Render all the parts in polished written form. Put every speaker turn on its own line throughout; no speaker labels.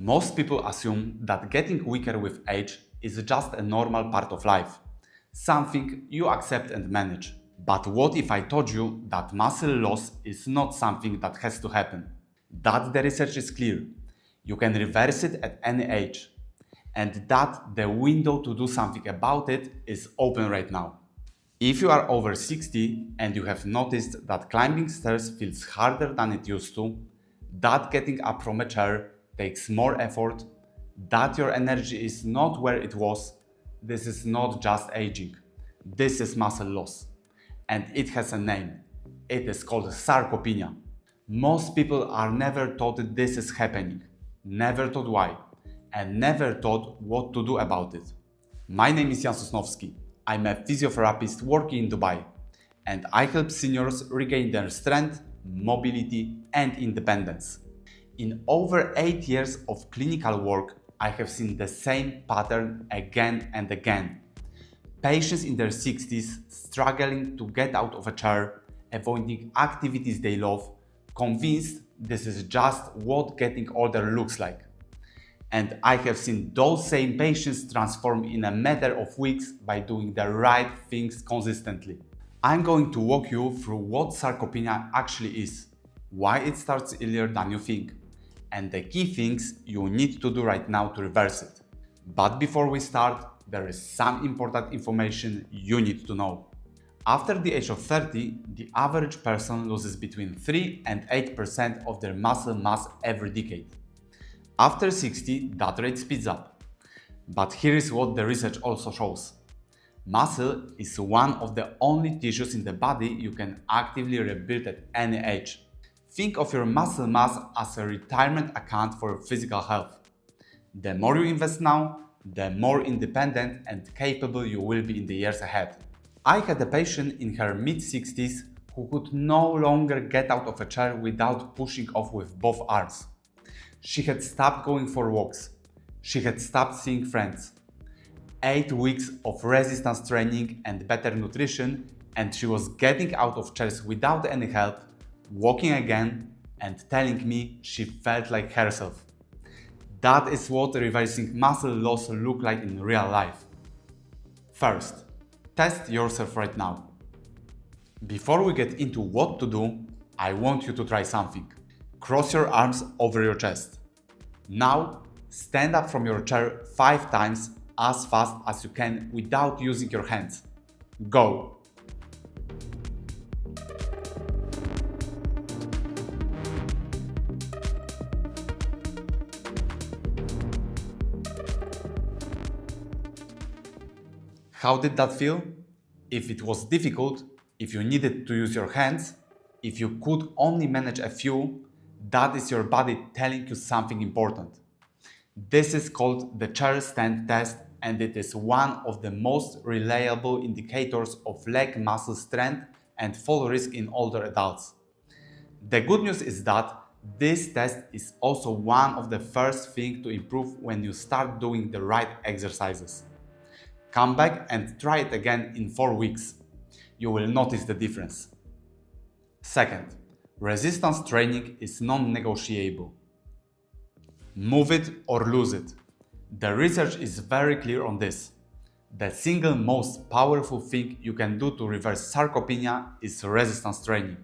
Most people assume that getting weaker with age is just a normal part of life, something you accept and manage. But what if I told you that muscle loss is not something that has to happen? That the research is clear. You can reverse it at any age. And that the window to do something about it is open right now. If you are over 60 and you have noticed that climbing stairs feels harder than it used to, that getting up from a chair takes more effort, that your energy is not where it was, this is not just aging. This is muscle loss. And it has a name. It is called sarcopenia. Most people are never taught this is happening, never taught why, and never taught what to do about it. My name is Jan Sosnowski. I'm a physiotherapist working in Dubai, and I help seniors regain their strength, mobility, and independence. In over 8 years of clinical work, I have seen the same pattern again and again. Patients in their 60s struggling to get out of a chair, avoiding activities they love, convinced this is just what getting older looks like. And I have seen those same patients transform in a matter of weeks by doing the right things consistently. I'm going to walk you through what sarcopenia actually is, why it starts earlier than you think, and the key things you need to do right now to reverse it. But before we start, there is some important information you need to know. After the age of 30, the average person loses between 3 and 8% of their muscle mass every decade. After 60, that rate speeds up. But here is what the research also shows. Muscle is one of the only tissues in the body you can actively rebuild at any age. Think of your muscle mass as a retirement account for your physical health. The more you invest now, the more independent and capable you will be in the years ahead. I had a patient in her mid-60s who could no longer get out of a chair without pushing off with both arms. She had stopped going for walks. She had stopped seeing friends. 8 weeks of resistance training and better nutrition, and she was getting out of chairs without any help, walking again, and telling me she felt like herself. That is what reversing muscle loss looks like in real life. First, test yourself right now. Before we get into what to do, I want you to try something. Cross your arms over your chest. Now, stand up from your chair 5 times as fast as you can without using your hands. Go! How did that feel? If it was difficult, if you needed to use your hands, if you could only manage a few, that is your body telling you something important. This is called the chair stand test, and it is one of the most reliable indicators of leg muscle strength and fall risk in older adults. The good news is that this test is also one of the first things to improve when you start doing the right exercises. Come back and try it again in 4 weeks. You will notice the difference. Second, resistance training is non-negotiable. Move it or lose it. The research is very clear on this. The single most powerful thing you can do to reverse sarcopenia is resistance training.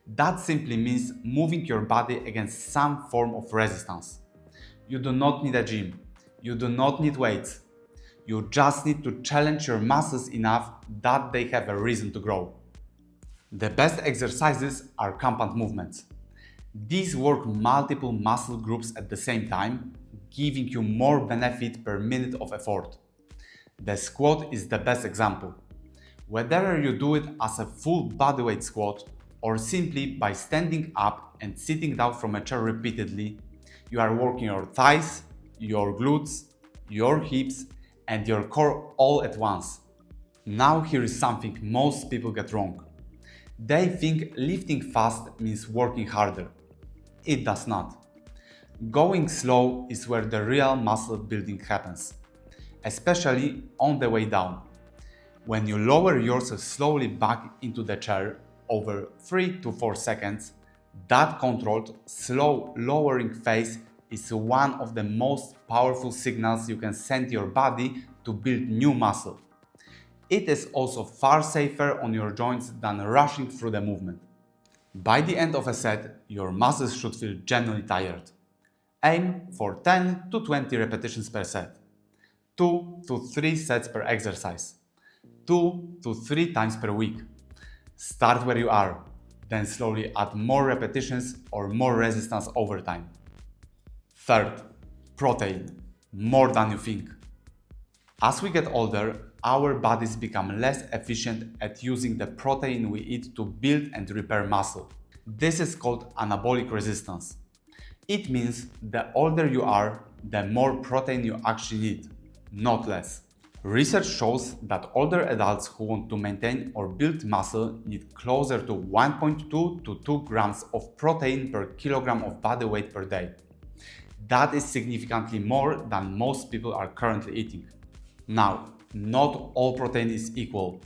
That simply means moving your body against some form of resistance. You do not need a gym. You do not need weights. You just need to challenge your muscles enough that they have a reason to grow. The best exercises are compound movements. These work multiple muscle groups at the same time, giving you more benefit per minute of effort. The squat is the best example. Whether you do it as a full bodyweight squat or simply by standing up and sitting down from a chair repeatedly, you are working your thighs, your glutes, your hips, and your core all at once. Now here is something most people get wrong. They think lifting fast means working harder. It does not. Going slow is where the real muscle building happens, especially on the way down. When you lower yourself slowly back into the chair over 3 to 4 seconds, that controlled, slow lowering phase is one of the most powerful signals you can send your body to build new muscle. It is also far safer on your joints than rushing through the movement. By the end of a set, your muscles should feel genuinely tired. Aim for 10 to 20 repetitions per set. 2 to 3 sets per exercise. 2 to 3 times per week. Start where you are, then slowly add more repetitions or more resistance over time. Third, protein, more than you think. As we get older, our bodies become less efficient at using the protein we eat to build and repair muscle. This is called anabolic resistance. It means the older you are, the more protein you actually need, not less. Research shows that older adults who want to maintain or build muscle need closer to 1.2 to 2 grams of protein per kilogram of body weight per day. That is significantly more than most people are currently eating. Now, not all protein is equal.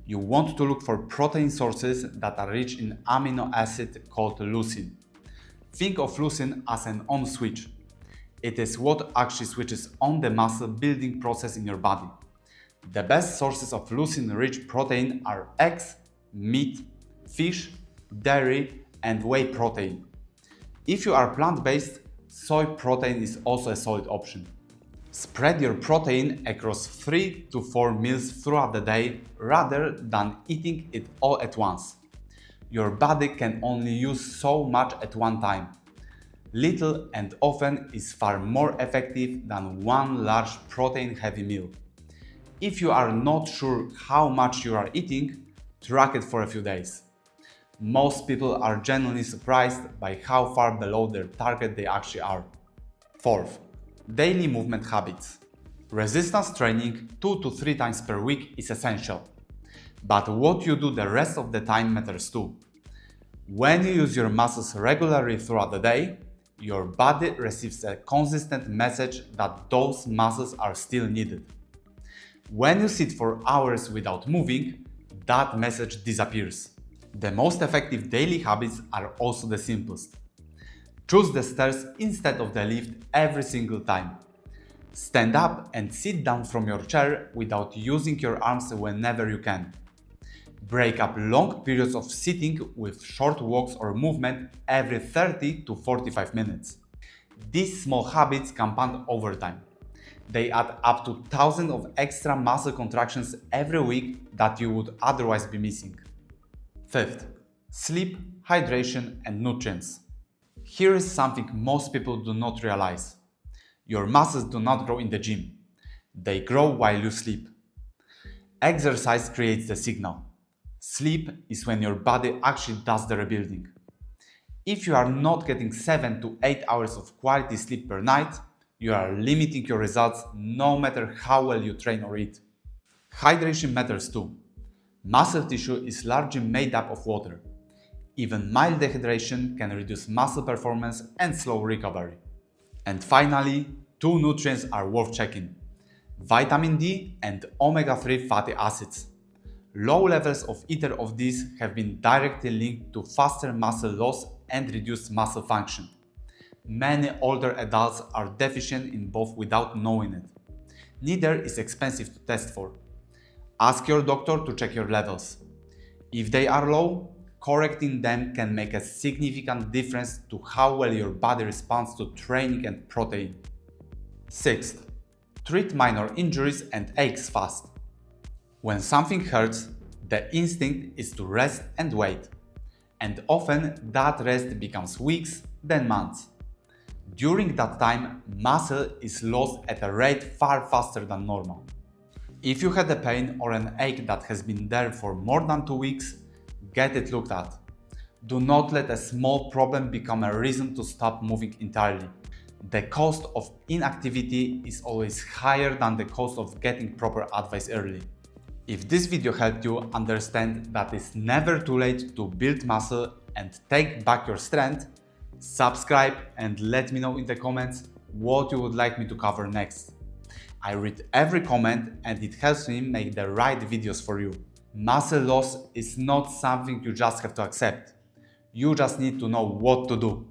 You want to look for protein sources that are rich in amino acid called leucine. Think of leucine as an on switch. It is what actually switches on the muscle building process in your body. The best sources of leucine-rich protein are eggs, meat, fish, dairy, and whey protein. If you are plant-based, soy protein is also a solid option. Spread your protein across 3 to 4 meals throughout the day rather than eating it all at once. Your body can only use so much at one time. Little and often is far more effective than one large protein-heavy meal. If you are not sure how much you are eating, track it for a few days. Most people are genuinely surprised by how far below their target they actually are. Fourth, daily movement habits. Resistance training 2 to 3 times per week is essential. But what you do the rest of the time matters too. When you use your muscles regularly throughout the day, your body receives a consistent message that those muscles are still needed. When you sit for hours without moving, that message disappears. The most effective daily habits are also the simplest. Choose the stairs instead of the lift every single time. Stand up and sit down from your chair without using your arms whenever you can. Break up long periods of sitting with short walks or movement every 30 to 45 minutes. These small habits compound over time. They add up to thousands of extra muscle contractions every week that you would otherwise be missing. Fifth, sleep, hydration, and nutrients. Here is something most people do not realize. Your muscles do not grow in the gym. They grow while you sleep. Exercise creates the signal. Sleep is when your body actually does the rebuilding. If you are not getting 7 to 8 hours of quality sleep per night, you are limiting your results no matter how well you train or eat. Hydration matters too. Muscle tissue is largely made up of water. Even mild dehydration can reduce muscle performance and slow recovery. And finally, 2 nutrients are worth checking: vitamin D and omega-3 fatty acids. Low levels of either of these have been directly linked to faster muscle loss and reduced muscle function. Many older adults are deficient in both without knowing it. Neither is expensive to test for. Ask your doctor to check your levels. If they are low, correcting them can make a significant difference to how well your body responds to training and protein. Sixth, treat minor injuries and aches fast. When something hurts, the instinct is to rest and wait. And often that rest becomes weeks, then months. During that time, muscle is lost at a rate far faster than normal. If you had a pain or an ache that has been there for more than 2 weeks, get it looked at. Do not let a small problem become a reason to stop moving entirely. The cost of inactivity is always higher than the cost of getting proper advice early. If this video helped you understand that it's never too late to build muscle and take back your strength, subscribe and let me know in the comments what you would like me to cover next. I read every comment and it helps me make the right videos for you. Muscle loss is not something you just have to accept. You just need to know what to do.